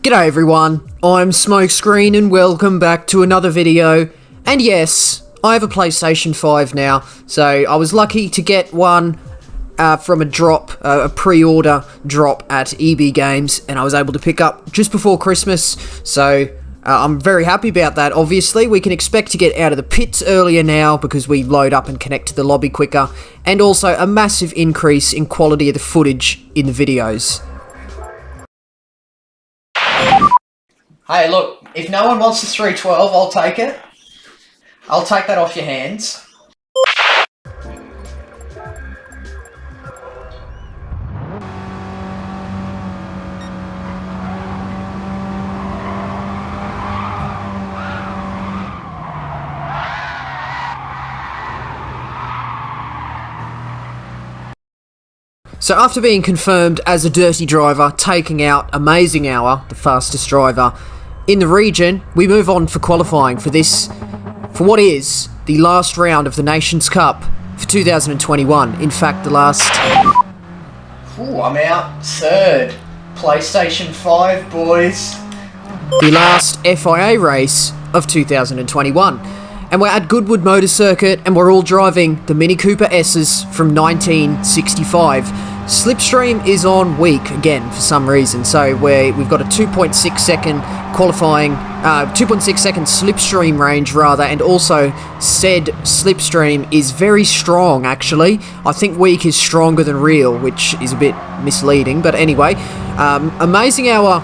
G'day everyone, I'm Smokescreen and welcome back to another video. And yes, I have a PlayStation 5 now, so I was lucky to get one from a drop, a pre-order drop at EB Games, and I was able to pick up just before Christmas, so I'm very happy about that. Obviously, we can expect to get out of the pits earlier now because we load up and connect to the lobby quicker, and also a massive increase in quality of the footage in the videos. Hey, look, if no one wants the 312, I'll take it. I'll take that off your hands. So after being confirmed as a dirty driver, taking out Amazing Hour, the fastest driver in the region, we move on for qualifying for what is the last round of the Nations Cup for 2021. In fact, the last... Ooh, I'm out third. PlayStation 5, boys. The last FIA race of 2021. And we're at Goodwood Motor Circuit, and we're all driving the Mini Cooper S's from 1965. Slipstream is on weak again for some reason, so we've got a 2.6 second qualifying, 2.6 second slipstream range rather, and also said slipstream is very strong actually. I think weak is stronger than real, which is a bit misleading, but anyway, Amazing Hour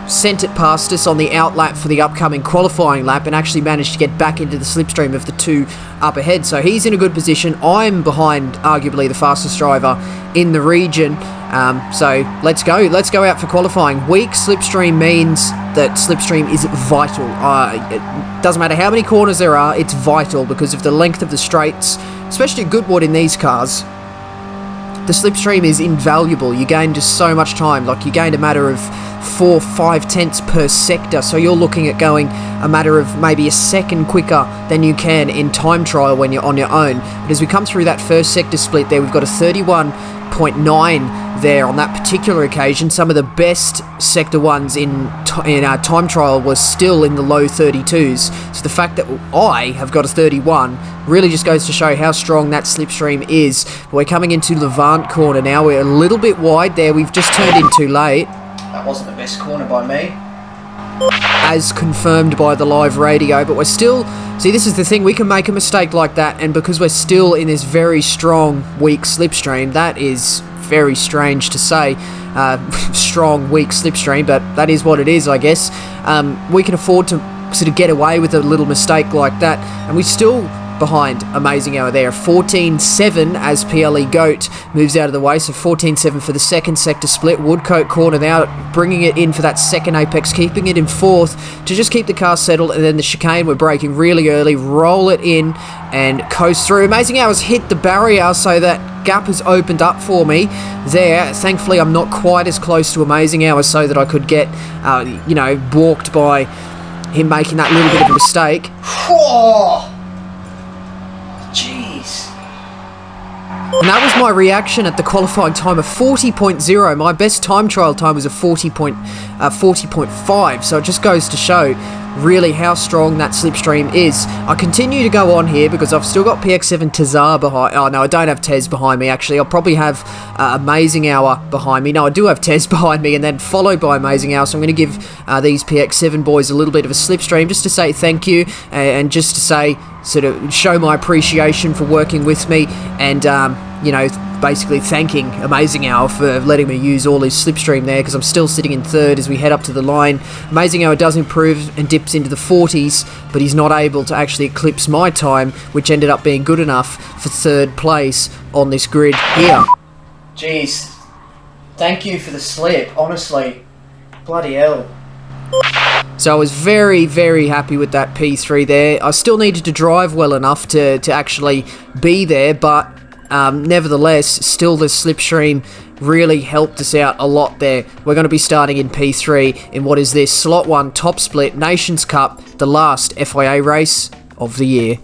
sent it past us on the out lap for the upcoming qualifying lap and actually managed to get back into the slipstream of the two up ahead, so he's in a good position. I'm behind arguably the fastest driver in the region, so let's go out for qualifying. Weak slipstream means that slipstream is vital. It doesn't matter how many corners there are, it's vital because of the length of the straights, especially Goodwood in these cars. The slipstream is invaluable. You gain just so much time, like you gain a matter of 4-5 tenths per sector, so you're looking at going a matter of maybe a second quicker than you can in time trial when you're on your own. But as we come through that first sector split there, we've got a 31.9 there on that particular occasion. Some of the best sector ones in our time trial was still in the low 32s, so the fact that I have got a 31 really just goes to show how strong that slipstream is. But we're coming into Levant corner now. We're a little bit wide there. We've just turned in too late. That wasn't the best corner by me, as confirmed by the live radio, but we're still... See, this is the thing, we can make a mistake like that, and because we're still in this very strong, weak slipstream, that is very strange to say, strong, weak slipstream, but that is what it is, I guess. We can afford to sort of get away with a little mistake like that, and we still... behind Amazing Hour there. 14.7 as PLE Goat moves out of the way, so 14.7 for the second sector split. Woodcote corner now, bringing it in for that second apex, keeping it in fourth to just keep the car settled, and then the chicane, we're braking really early, roll it in and coast through. Amazing Hour's hit the barrier, so that gap has opened up for me there. Thankfully, I'm not quite as close to Amazing Hour so that I could get, balked by him making that little bit of a mistake. Whoa! Jeez. And that was my reaction at the qualifying time of 40.0. My best time trial time was a 40.5, so it just goes to show really how strong that slipstream is. I continue to go on here because I've still got PX7 Tazar behind. Oh no, I don't have Tez behind me actually. I'll probably have Amazing Hour behind me. No, I do have Tez behind me, and then followed by Amazing Hour, so I'm going to give these PX7 boys a little bit of a slipstream just to say thank you, and just to say sort of show my appreciation for working with me, and you know, basically thanking Amazing Hour for letting me use all his slipstream there, because I'm still sitting in third as we head up to the line. Amazing Hour does improve and dips into the 40s, but he's not able to actually eclipse my time, which ended up being good enough for third place on this grid here. Jeez, thank you for the slip, honestly, bloody hell. So I was very, very happy with that P3 there. I still needed to drive well enough to actually be there, but nevertheless, still the slipstream really helped us out a lot there. We're going to be starting in P3 in what is this Slot 1 Top Split Nations Cup, the last FIA race of the year.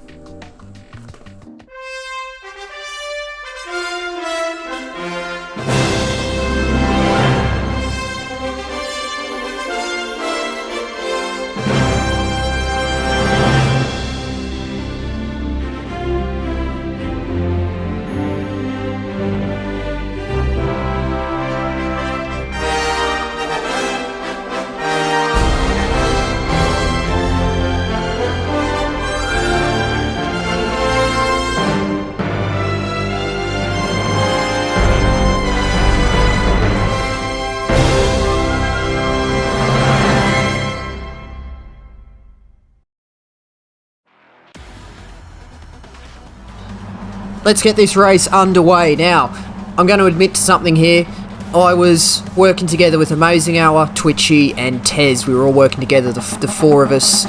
Let's get this race underway. Now, I'm going to admit to something here. I was working together with Amazing Hour, Twitchy, and Tez. We were all working together, the four of us,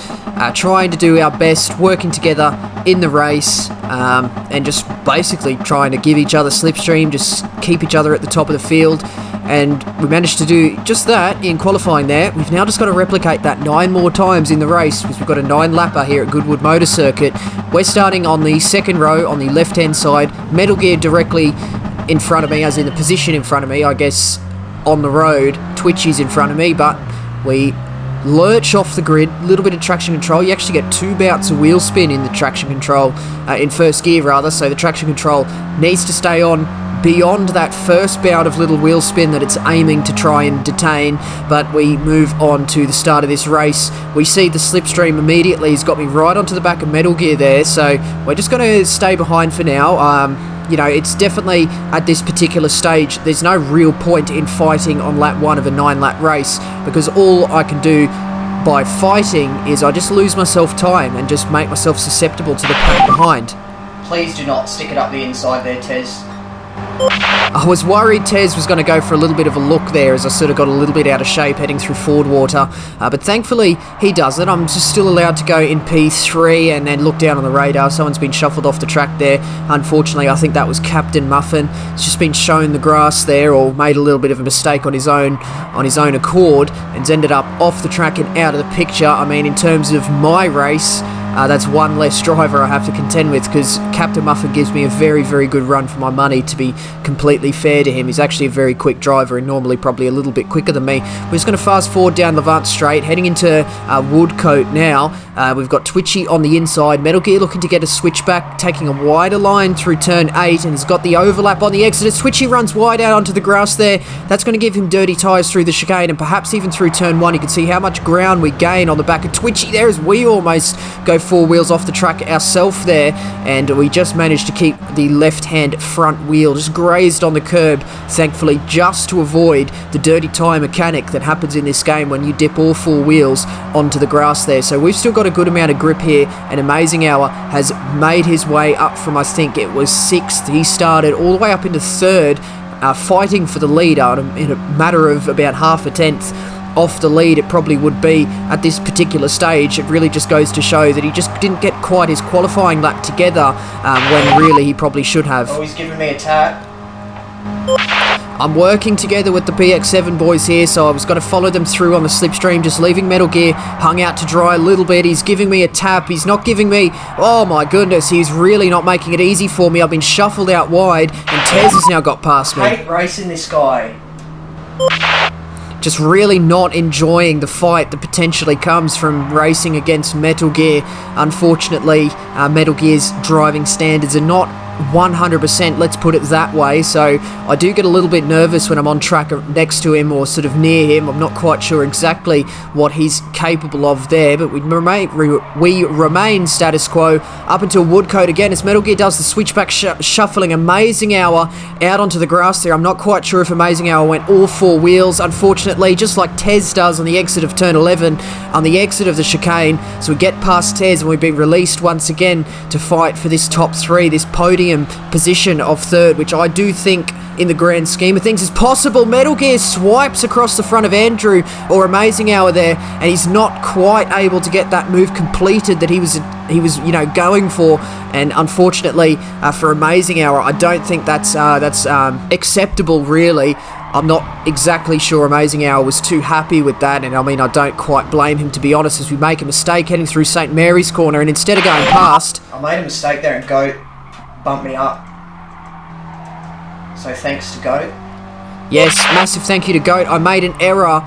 trying to do our best, working together in the race, and just basically trying to give each other slipstream, just keep each other at the top of the field. And we managed to do just that in qualifying there. We've now just got to replicate that 9 more times in the race, because we've got a 9-lapper here at Goodwood Motor Circuit. We're starting on the second row on the left-hand side. Metal Gear directly in front of me, as in the position in front of me, I guess, on the road. Twitchy's in front of me, but we lurch off the grid. A little bit of traction control. You actually get 2 bouts of wheel spin in the traction control, in first gear rather, so the traction control needs to stay on beyond that first bout of little wheel spin that it's aiming to try and detain. But we move on to the start of this race. We see the slipstream immediately. He's got me right onto the back of Metal Gear there, so we're just going to stay behind for now. You know, it's definitely, at this particular stage, there's no real point in fighting on lap 1 of a 9-lap race, because all I can do by fighting is I just lose myself time and just make myself susceptible to the pack behind. Please do not stick it up the inside there, Tez. I was worried Tez was going to go for a little bit of a look there, as I sort of got a little bit out of shape heading through Ford water, but thankfully he doesn't. I'm just still allowed to go in P3 and then look down on the radar. Someone's been shuffled off the track there. Unfortunately, I think that was Captain Muffin. He's just been shown the grass there, or made a little bit of a mistake on his own accord, and's ended up off the track and out of the picture. I mean, in terms of my race, that's one less driver I have to contend with, because Captain Muffin gives me a very, very good run for my money, to be completely fair to him. He's actually a very quick driver, and normally probably a little bit quicker than me. We're just going to fast forward down Levant Straight, heading into Woodcote now. We've got Twitchy on the inside. Metal Gear looking to get a switchback, taking a wider line through turn 8, and he's got the overlap on the exit as Twitchy runs wide out onto the grass there. That's going to give him dirty tyres through the chicane, and perhaps even through turn 1. You can see how much ground we gain on the back of Twitchy there, as we almost go 4 wheels off the track ourselves there, and we just managed to keep the left-hand front wheel just grazed on the curb, thankfully, just to avoid the dirty tyre mechanic that happens in this game when you dip all 4 wheels onto the grass there. So we've still got a good amount of grip here, and Amazing Hour has made his way up from, I think it was 6th. He started all the way up into 3rd, fighting for the lead in a matter of about half a tenth off the lead. It probably would be at this particular stage. It really just goes to show that he just didn't get quite his qualifying lap together, when really he probably should have. Oh, he's giving me a tap. I'm working together with the PX7 boys here, so I was going to follow them through on the slipstream, just leaving Metal Gear hung out to dry a little bit. He's giving me a tap. He's not giving me... Oh my goodness, he's really not making it easy for me. I've been shuffled out wide, and Tez has now got past me. I hate racing this guy. Just really not enjoying the fight that potentially comes from racing against Metal Gear. Unfortunately, Metal Gear's driving standards are not 100%, let's put it that way. So I do get a little bit nervous when I'm on track next to him or sort of near him. I'm not quite sure exactly what he's capable of there, but we remain status quo up until Woodcote again as Metal Gear does the switchback shuffling. Amazing Hour out onto the grass there. I'm not quite sure if Amazing Hour went all four wheels, unfortunately, just like Tez does on the exit of turn 11, on the exit of the chicane. So we get past Tez and we've been released once again to fight for this top three, this podium position of third, which I do think in the grand scheme of things is possible. Metal Gear swipes across the front of Andrew or Amazing Hour there, and he's not quite able to get that move completed that he was going for. And unfortunately for Amazing Hour, I don't think that's acceptable, really. I'm not exactly sure Amazing Hour was too happy with that, and I mean, I don't quite blame him, to be honest, as we make a mistake heading through St. Mary's Corner, and instead of going past... I made a mistake there and Goat bumped me up. So thanks to Goat. Yes, massive thank you to Goat. I made an error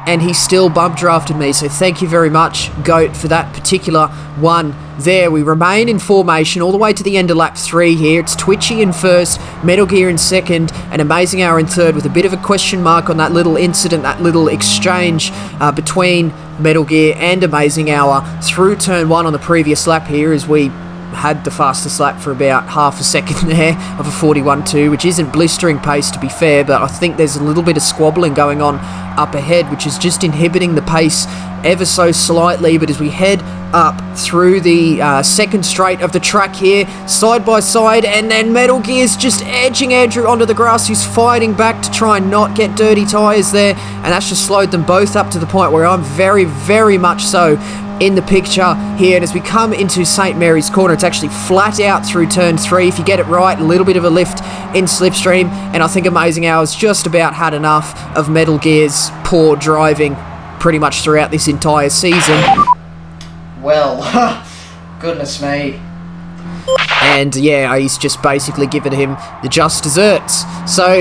and he still bump drafted me, so thank you very much, Goat, for that particular one there. We remain in formation all the way to the end of lap 3 here. It's Twitchy in first, Metal Gear in second, and Amazing Hour in third, with a bit of a question mark on that little incident, that little exchange between Metal Gear and Amazing Hour through turn 1 on the previous lap here, as we had the fastest lap for about half a second there of a 41.2, which isn't blistering pace, to be fair, but I think there's a little bit of squabbling going on up ahead, which is just inhibiting the pace ever so slightly. But as we head up through the second straight of the track here, side by side, and then Metal Gear's just edging Andrew onto the grass, who's fighting back to try and not get dirty tyres there, and that's just slowed them both up to the point where I'm very, very much so in the picture here. And as we come into St. Mary's Corner, it's actually flat out through turn 3. If you get it right, a little bit of a lift in slipstream, and I think Amazing Hour's just about had enough of Metal Gear's poor driving pretty much throughout this entire season. Well, goodness me. And yeah, he's just basically given him the just desserts. So,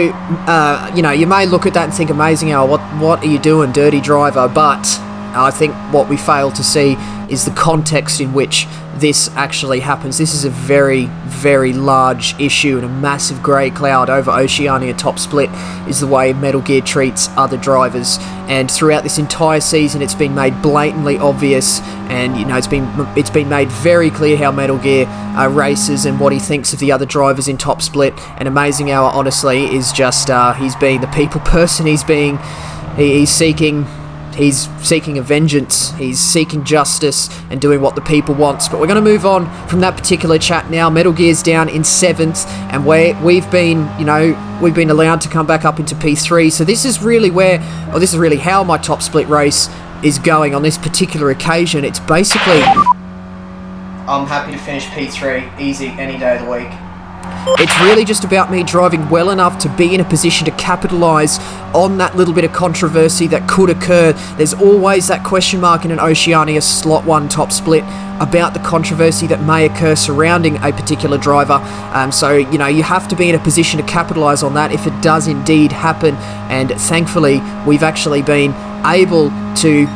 you may look at that and think, Amazing Hour, what are you doing, dirty driver? But I think what we fail to see is the context in which this actually happens. This is a very, very large issue, and a massive grey cloud over Oceania top split is the way Metal Gear treats other drivers. And throughout this entire season, it's been made blatantly obvious, and it's been made very clear how Metal Gear races and what he thinks of the other drivers in top split. And Amazing Hour, honestly, is just he's being the people person. He's seeking a vengeance, he's seeking justice and doing what the people wants. But we're going to move on from that particular chat now. Metal Gear's down in 7th, and we've been allowed to come back up into P3. So this is really how my top split race is going on this particular occasion. It's basically... I'm happy to finish P3, easy, any day of the week. It's really just about me driving well enough to be in a position to capitalise on that little bit of controversy that could occur. There's always that question mark in an Oceania Slot 1 top split about the controversy that may occur surrounding a particular driver. So you have to be in a position to capitalise on that if it does indeed happen. And thankfully, we've actually been able to,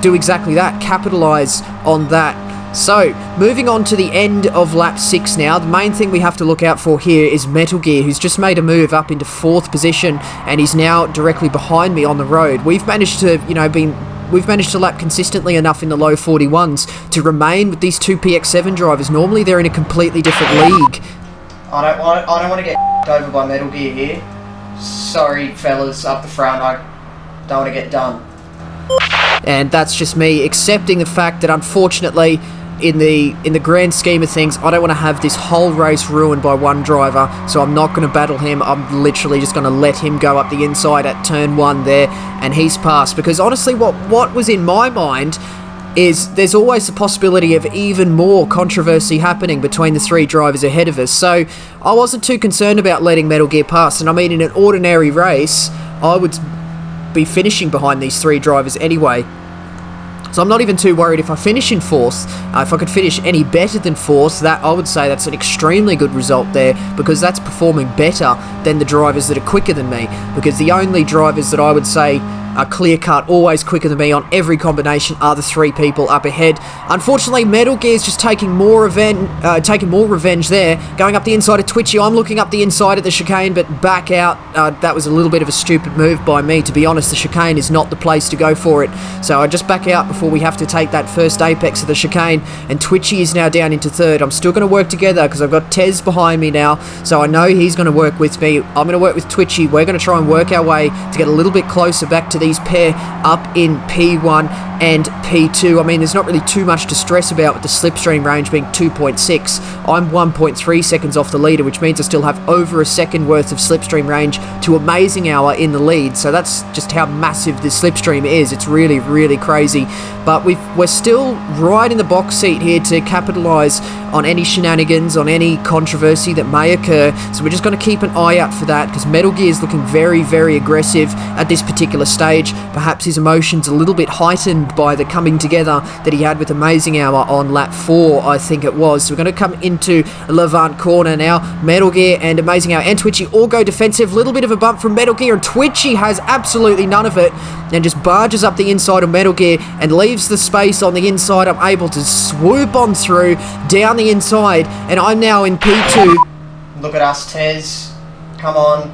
do exactly that, capitalise on that. So, moving on to the end of lap 6 now, the main thing we have to look out for here is Metal Gear, who's just made a move up into 4th position, and he's now directly behind me on the road. We've managed to, lap consistently enough in the low 41s to remain with these two PX7 drivers. Normally they're in a completely different league. I don't want to get over by Metal Gear here. Sorry, fellas up the front, I don't want to get done. And that's just me accepting the fact that, unfortunately, in the grand scheme of things, I don't want to have this whole race ruined by one driver, so I'm not going to battle him. I'm literally just going to let him go up the inside at turn 1 there, and he's passed. Because honestly, what was in my mind is there's always the possibility of even more controversy happening between the 3 drivers ahead of us. So I wasn't too concerned about letting Metal Gear pass. And I mean, in an ordinary race, I would be finishing behind these 3 drivers anyway. So I'm not even too worried if I finish in 4th. If I could finish any better than 4th, that I would say that's an extremely good result there, because that's performing better than the drivers that are quicker than me. Because the only drivers that I would say clear cut, always quicker than me on every combination, are the 3 people up ahead. Unfortunately, Metal Gear's just taking more revenge there, going up the inside of Twitchy. I'm looking up the inside of the chicane, but back out. That was a little bit of a stupid move by me, to be honest. The chicane is not the place to go for it, so I just back out before we have to take that first apex of the chicane, and Twitchy is now down into 3rd. I'm still going to work together because I've got Tez behind me now, so I know he's going to work with me. I'm going to work with Twitchy. We're going to try and work our way to get a little bit closer back to these pair up in P1 and P2. I mean, there's not really too much to stress about with the slipstream range being 2.6. I'm 1.3 seconds off the leader, which means I still have over a second worth of slipstream range to Amazing Hour in the lead. So that's just how massive this slipstream is. It's really, really crazy. But we're still right in the box seat here to capitalise on any shenanigans, on any controversy that may occur. So we're just going to keep an eye out for that, because Metal Gear is looking very, very aggressive at this particular stage. Perhaps his emotions a little bit heightened by the coming together that he had with Amazing Hour on lap 4, I think it was. So we're going to come into Levant corner now. Metal Gear and Amazing Hour and Twitchy all go defensive. Little bit of a bump from Metal Gear, and Twitchy has absolutely none of it and just barges up the inside of Metal Gear and leaves the space on the inside. I'm able to swoop on through down the inside, and I'm now in P2. Look at us, Tez. Come on.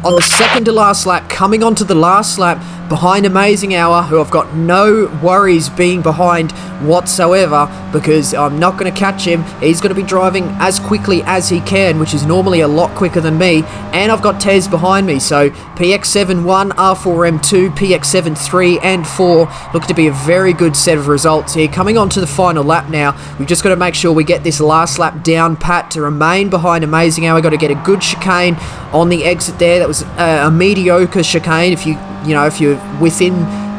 On the second to last lap, coming onto the last lap behind Amazing Hour, who I've got no worries being behind whatsoever, because I'm not going to catch him. He's going to be driving as quickly as he can, which is normally a lot quicker than me, and I've got Tez behind me. So PX7-1, R4M2, PX7-3 and 4 look to be a very good set of results here. Coming on to the final lap now, we've just got to make sure we get this last lap down pat to remain behind Amazing Hour. We've got to get a good chicane on the exit there. That was a mediocre chicane. If you're within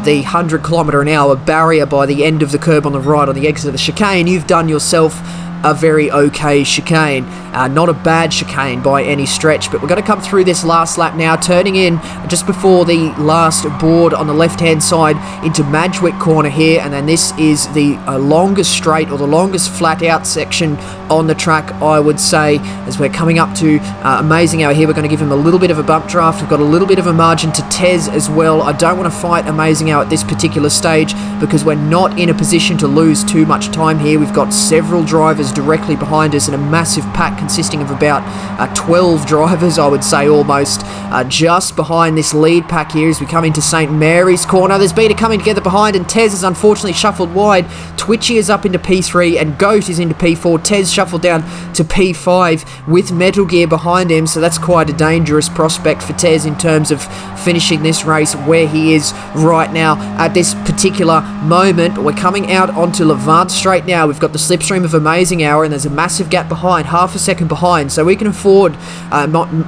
the 100km/h barrier by the end of the curb on the right on the exit of the chicane, you've done yourself a very okay chicane. Not a bad chicane by any stretch, but we're going to come through this last lap now, turning in just before the last board on the left-hand side into Madgwick corner here, and then this is the longest straight, or the longest flat-out section on the track, I would say, as we're coming up to Amazing Hour here. We're going to give him a little bit of a bump draft. We've got a little bit of a margin to Tez as well. I don't want to fight Amazing Hour at this particular stage, because we're not in a position to lose too much time here. We've got several drivers directly behind us and a massive pack consisting of about 12 drivers, I would say, almost, just behind this lead pack here as we come into St. Mary's corner. There's Beta coming together behind, and Tez is unfortunately shuffled wide. Twitchy is up into P3 and Goat is into P4. Tez shuffled down to P5 with Metal Gear behind him, so that's quite a dangerous prospect for Tez in terms of finishing this race where he is right now at this particular moment. But we're coming out onto Levant Straight now. We've got the slipstream of Amazing Hour, and there's a massive gap behind, half a second behind, so we can afford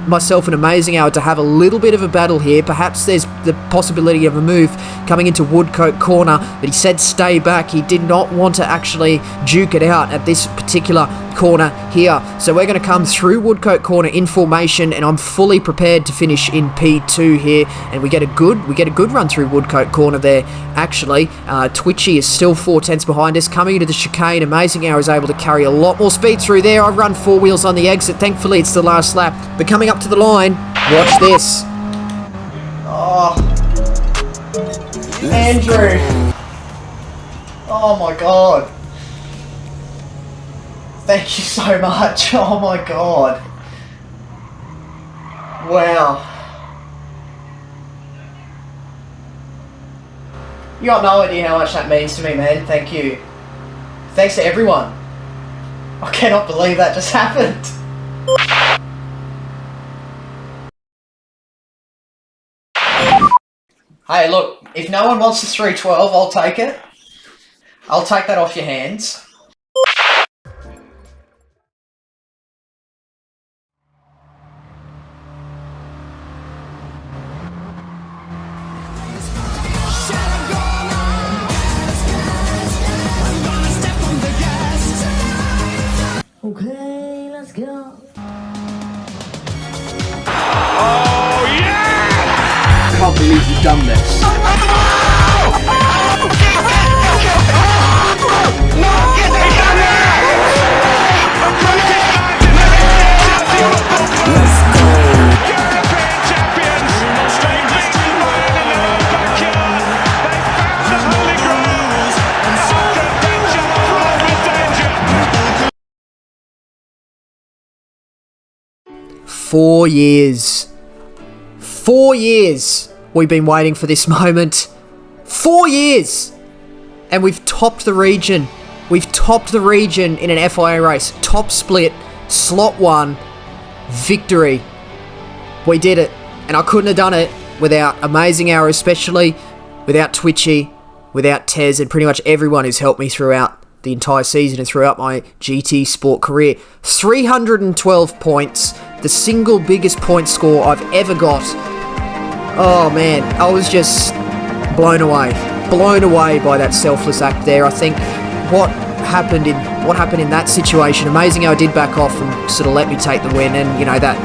myself and Amazing Hour to have a little bit of a battle here. Perhaps there's the possibility of a move coming into Woodcote corner, but he said stay back. He did not want to actually duke it out at this particular corner here, so we're going to come through Woodcote corner in formation, and I'm fully prepared to finish in P2 here, and we get a good run through Woodcote corner there. Actually, Twitchy is still 4/10 behind us. Coming into the chicane, Amazing Hour is able to carry a lot more speed through there. I run 4 wheels on the exit. Thankfully, it's the last lap. But coming up to the line, watch this. Oh, Andrew. Oh my god. Thank you so much. Oh my god. Wow. You got no idea how much that means to me, man. Thank you. Thanks to everyone. I cannot believe that just happened. Hey, look, if no one wants the 312, I'll take it. I'll take that off your hands. Okay, let's go. Oh yeah! I can't believe you've done this. European champions! They've beaten Bayern in their own backyard! 4 years. 4 years we've been waiting for this moment. 4 years! And we've topped the region. We've topped the region in an FIA race. Top split, slot 1, victory. We did it. And I couldn't have done it without Amazing Hour, especially without Twitchy, without Tez, and pretty much everyone who's helped me throughout the entire season and throughout my GT Sport career. 312 points, the single biggest point score I've ever got. Oh man, I was just blown away by that selfless act there. I think what happened in that situation, Amazing Hour did back off and sort of let me take the win, and you know that,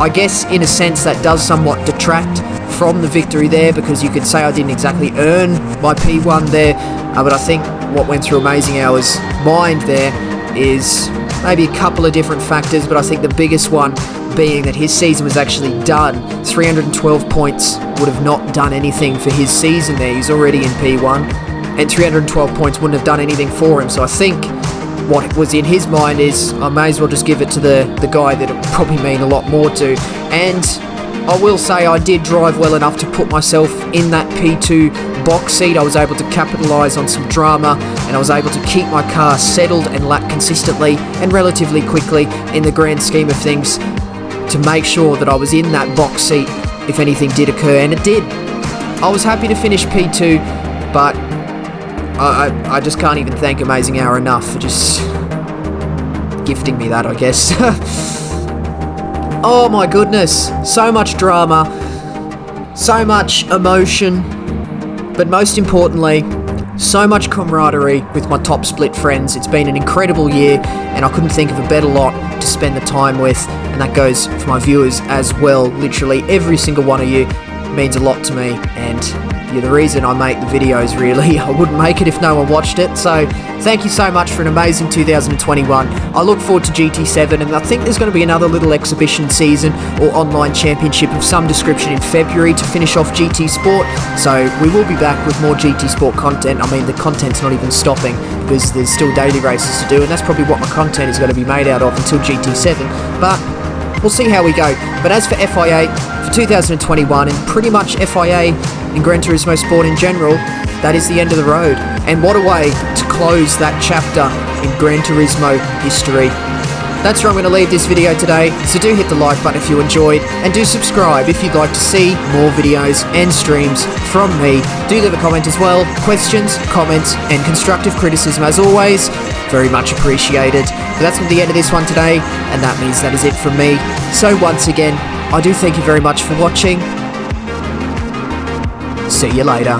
I guess in a sense that does somewhat detract from the victory there, because you could say I didn't exactly earn my P1 there, but I think what went through Amazing Hour's mind there is maybe a couple of different factors, but I think the biggest one being that his season was actually done. 312 points would have not done anything for his season there. He's already in P1, and 312 points wouldn't have done anything for him. So I think what was in his mind is, I may as well just give it to the guy that it would probably mean a lot more to. And I will say I did drive well enough to put myself in that P2 box seat. I was able to capitalise on some drama, and I was able to keep my car settled and lap consistently and relatively quickly in the grand scheme of things, to make sure that I was in that box seat if anything did occur, and it did. I was happy to finish P2, but I just can't even thank Amazing Hour enough for just gifting me that, I guess. Oh my goodness, so much drama, so much emotion, but most importantly, so much camaraderie with my top split friends. It's been an incredible year, and I couldn't think of a better lot to spend the time with, and that goes for my viewers as well. Literally every single one of you means a lot to me, and you're the reason I make the videos, really. I wouldn't make it if no one watched it, so thank you so much for an amazing 2021. I look forward to GT7, and I think there's going to be another little exhibition season or online championship of some description in February to finish off GT Sport, so we will be back with more GT Sport content. I mean, the content's not even stopping, because there's still daily races to do, and that's probably what my content is going to be made out of until GT7, but we'll see how we go. But as for FIA for 2021, and pretty much FIA in Gran Turismo Sport in general, that is the end of the road. And what a way to close that chapter in Gran Turismo history. That's where I'm going to leave this video today, so do hit the like button if you enjoyed, and do subscribe if you'd like to see more videos and streams from me. Do leave a comment as well. Questions, comments, and constructive criticism, as always, very much appreciated. But that's the end of this one today, and that means that is it from me. So once again, I do thank you very much for watching. See you later.